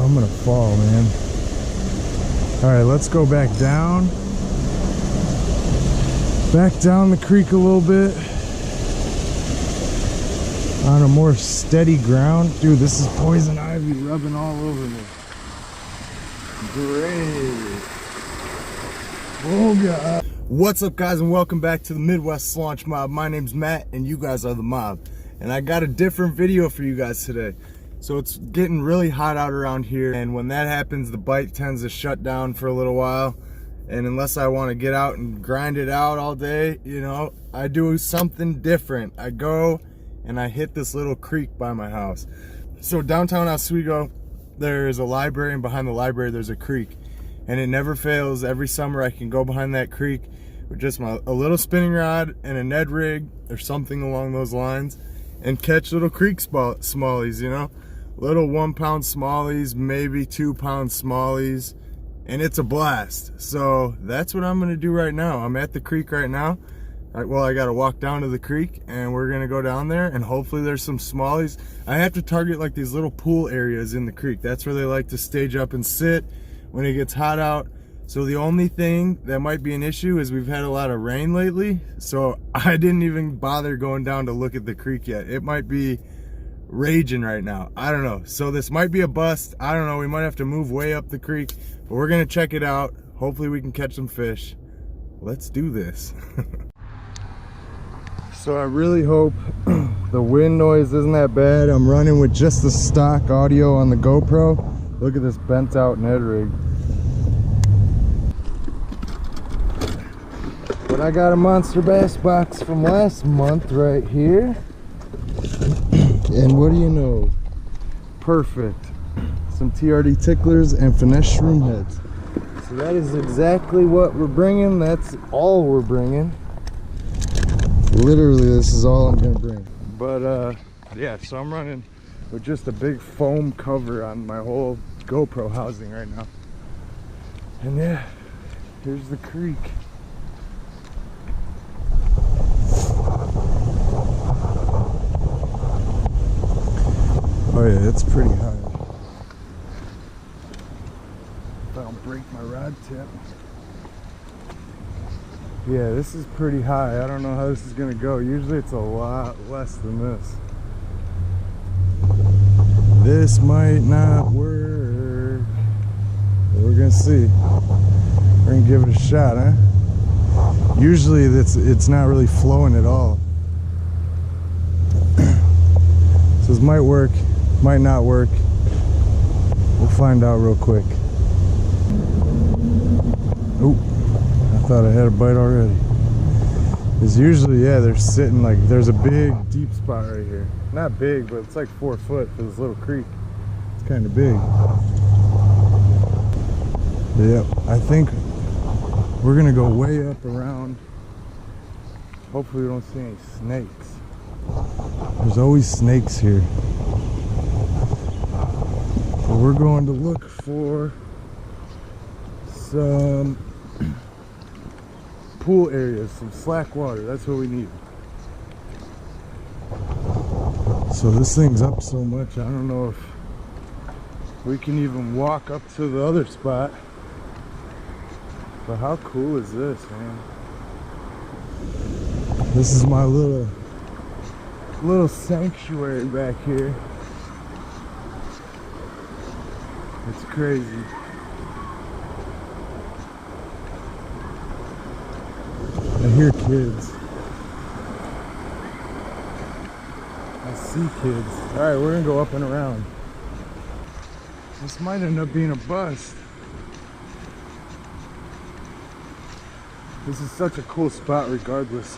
I'm gonna fall, man. All right, let's go back down. Back down the creek a little bit. On a more steady ground. Dude, this is poison ivy rubbing all over me. Great. Oh God. What's up, guys, and welcome back to the Midwest Launch Mob. My name's Matt and you guys are the mob. And I got a different video for you guys today. So it's getting really hot out around here, and when that happens, the bite tends to shut down for a little while. And unless I want to get out and grind it out all day, you know, I do something different. I go and I hit this little creek by my house. So downtown Oswego, there's a library, and behind the library there's a creek. And it never fails. Every summer I can go behind that creek with just a little spinning rod and a Ned rig or something along those lines and catch little creek smallies, you know? Little 1 pound smallies, maybe 2 pound smallies, and it's a blast. So that's what I'm gonna do right now. I'm at the creek right now. Well, I gotta walk down to the creek and we're gonna go down there and hopefully there's some smallies. I have to target like these little pool areas in the creek. That's where they like to stage up and sit when it gets hot out. So the only thing that might be an issue is we've had a lot of rain lately. So I didn't even bother going down to look at the creek yet. It might be raging right now. I don't know. So this might be a bust. I don't know. We might have to move way up the creek, but we're gonna check it out. Hopefully we can catch some fish. Let's do this. So I really hope the wind noise isn't that bad. I'm running with just the stock audio on the GoPro. Look at this bent out Ned rig. But I got a monster bass box from last month right here. And what do you know? Perfect. Some TRD ticklers and finesse shroom heads. So that is exactly what we're bringing. That's all we're bringing. Literally, this is all I'm gonna bring. But yeah, so I'm running with just a big foam cover on my whole GoPro housing right now. And yeah, here's the creek. Oh yeah, it's pretty high. If I don't break my rod tip. Yeah, this is pretty high. I don't know how this is gonna go. Usually it's a lot less than this. This might not work. But we're gonna see. We're gonna give it a shot, huh? Usually it's not really flowing at all. So this might work. Might not work. We'll find out real quick. Oh, I thought I had a bite already. Because usually, yeah, they're sitting like, there's a big deep spot right here. Not big, but it's like 4 foot for this little creek. It's kind of big. But yeah, I think we're gonna go way up around. Hopefully we don't see any snakes. There's always snakes here. So we're going to look for some pool areas, some slack water. That's what we need. So this thing's up so much, I don't know if we can even walk up to the other spot. But how cool is this, man? This is my little sanctuary back here. It's crazy. I hear kids. I see kids. Alright, we're gonna go up and around. This might end up being a bust. This is such a cool spot regardless.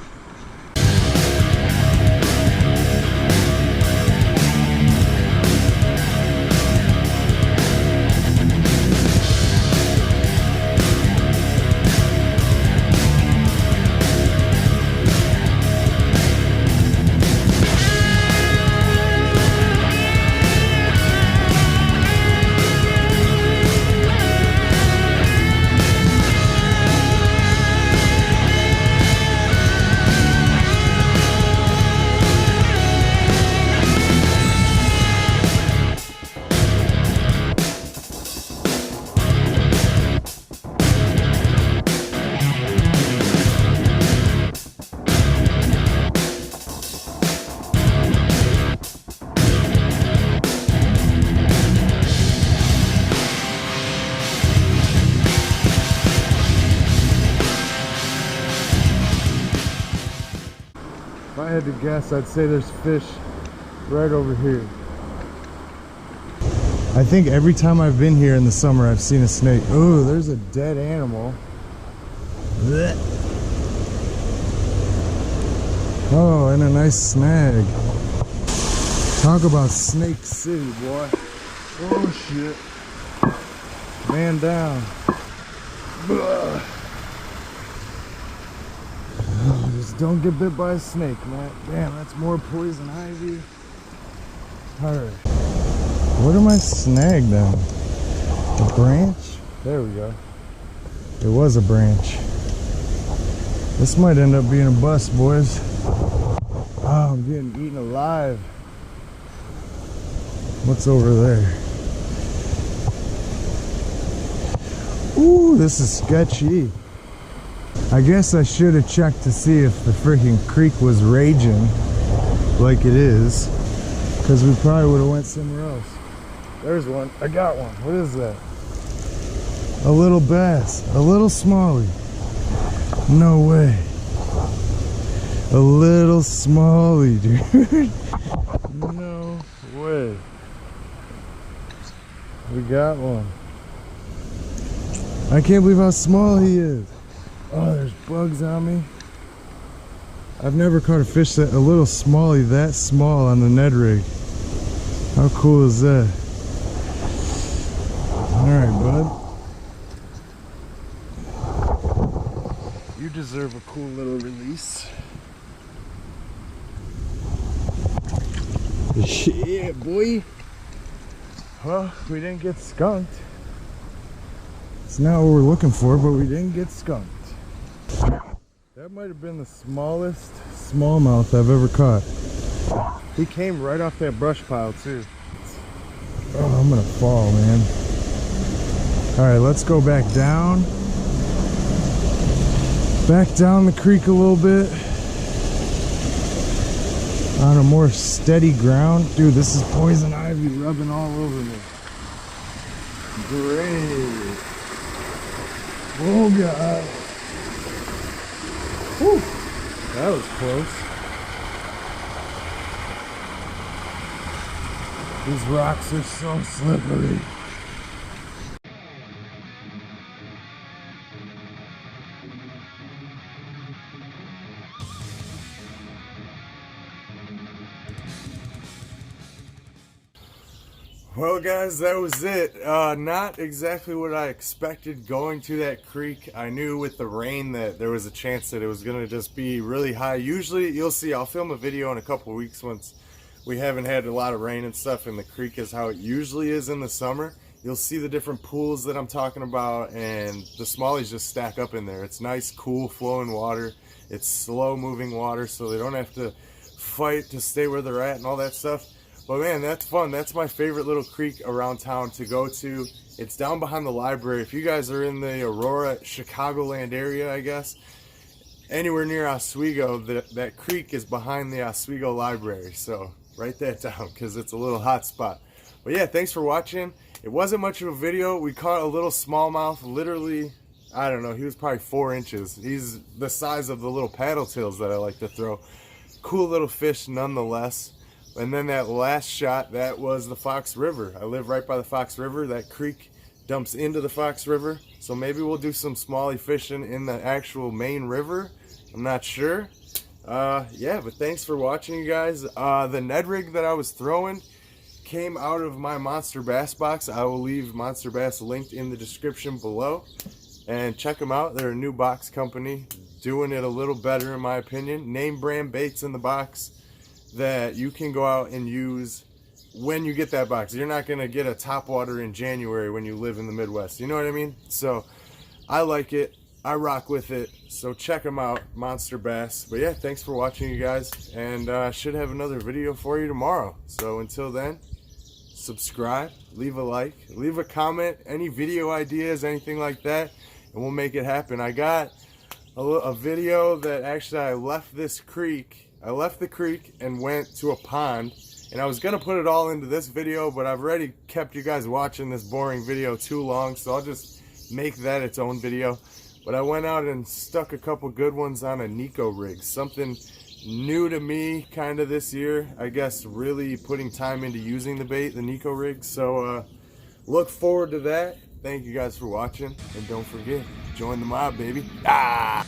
had to guess, I'd say there's fish right over here. I think every time I've been here in the summer, I've seen a snake. Oh, there's a dead animal. Blech. Oh, and a nice snag. Talk about Snake City, boy. Oh, shit. Man down. Ugh. Oh, just don't get bit by a snake, man. Damn, that's more poison ivy. Alright. Where did my snag down? A branch? There we go. It was a branch. This might end up being a bust, boys. Oh, I'm getting eaten alive. What's over there? Ooh, this is sketchy. I guess I should have checked to see if the freaking creek was raging like it is, because we probably would have went somewhere else. There's one. I got one. What is that? A little bass. A little smallie. No way. A little smallie, dude. No way. We got one. I can't believe how small he is. Oh, there's bugs on me. I've never caught a fish that a little smallie that small on the Ned rig. How cool is that? Alright, bud. You deserve a cool little release. Yeah, boy. Well, we didn't get skunked. It's not what we're looking for, but we didn't get skunked. That might have been the smallest smallmouth I've ever caught. He came right off that brush pile too. Oh, I'm gonna fall, man. Alright, let's go back down. Back down the creek a little bit. On a more steady ground. Dude, this is poison ivy rubbing all over me. Great. Oh God. Whew. That was close. These rocks are so slippery. Well guys, that was it. Not exactly what I expected going to that creek. I knew with the rain that there was a chance that it was going to just be really high. Usually, you'll see, I'll film a video in a couple of weeks once we haven't had a lot of rain and stuff, and the creek is how it usually is in the summer. You'll see the different pools that I'm talking about, and the smallies just stack up in there. It's nice, cool, flowing water. It's slow moving water, so they don't have to fight to stay where they're at and all that stuff. But man, that's fun. That's my favorite little creek around town to go to. It's down behind the library. If you guys are in the Aurora, Chicagoland area, I guess, anywhere near Oswego, that creek is behind the Oswego library. So write that down because it's a little hot spot. But yeah, thanks for watching. It wasn't much of a video. We caught a little smallmouth, literally, I don't know, he was probably 4 inches. He's the size of the little paddle tails that I like to throw. Cool little fish nonetheless. And then that last shot, that was the Fox River. I live right by the Fox River. That creek dumps into the Fox River. So maybe we'll do some smallie fishing in the actual main river. I'm not sure. Yeah, but thanks for watching, you guys. The Ned rig that I was throwing came out of my Monster Bass box. I will leave Monster Bass linked in the description below. And check them out. They're a new box company. Doing it a little better in my opinion. Name brand baits in the box that you can go out and use when you get that box. You're not going to get a topwater in January when you live in the Midwest. You know what I mean? So I like it. I rock with it. So check them out, Monster Bass. But yeah, thanks for watching, you guys. And I should have another video for you tomorrow. So until then, subscribe, leave a like, leave a comment, any video ideas, anything like that, and we'll make it happen. I got a video that actually I left this creek. I left the creek and went to a pond, and I was going to put it all into this video, but I've already kept you guys watching this boring video too long, so I'll just make that its own video. But I went out and stuck a couple good ones on a Nico rig, something new to me kind of this year, I guess, really putting time into using the bait, the Nico rig. So look forward to that. Thank you guys for watching, and don't forget, join the mob, baby. Ah!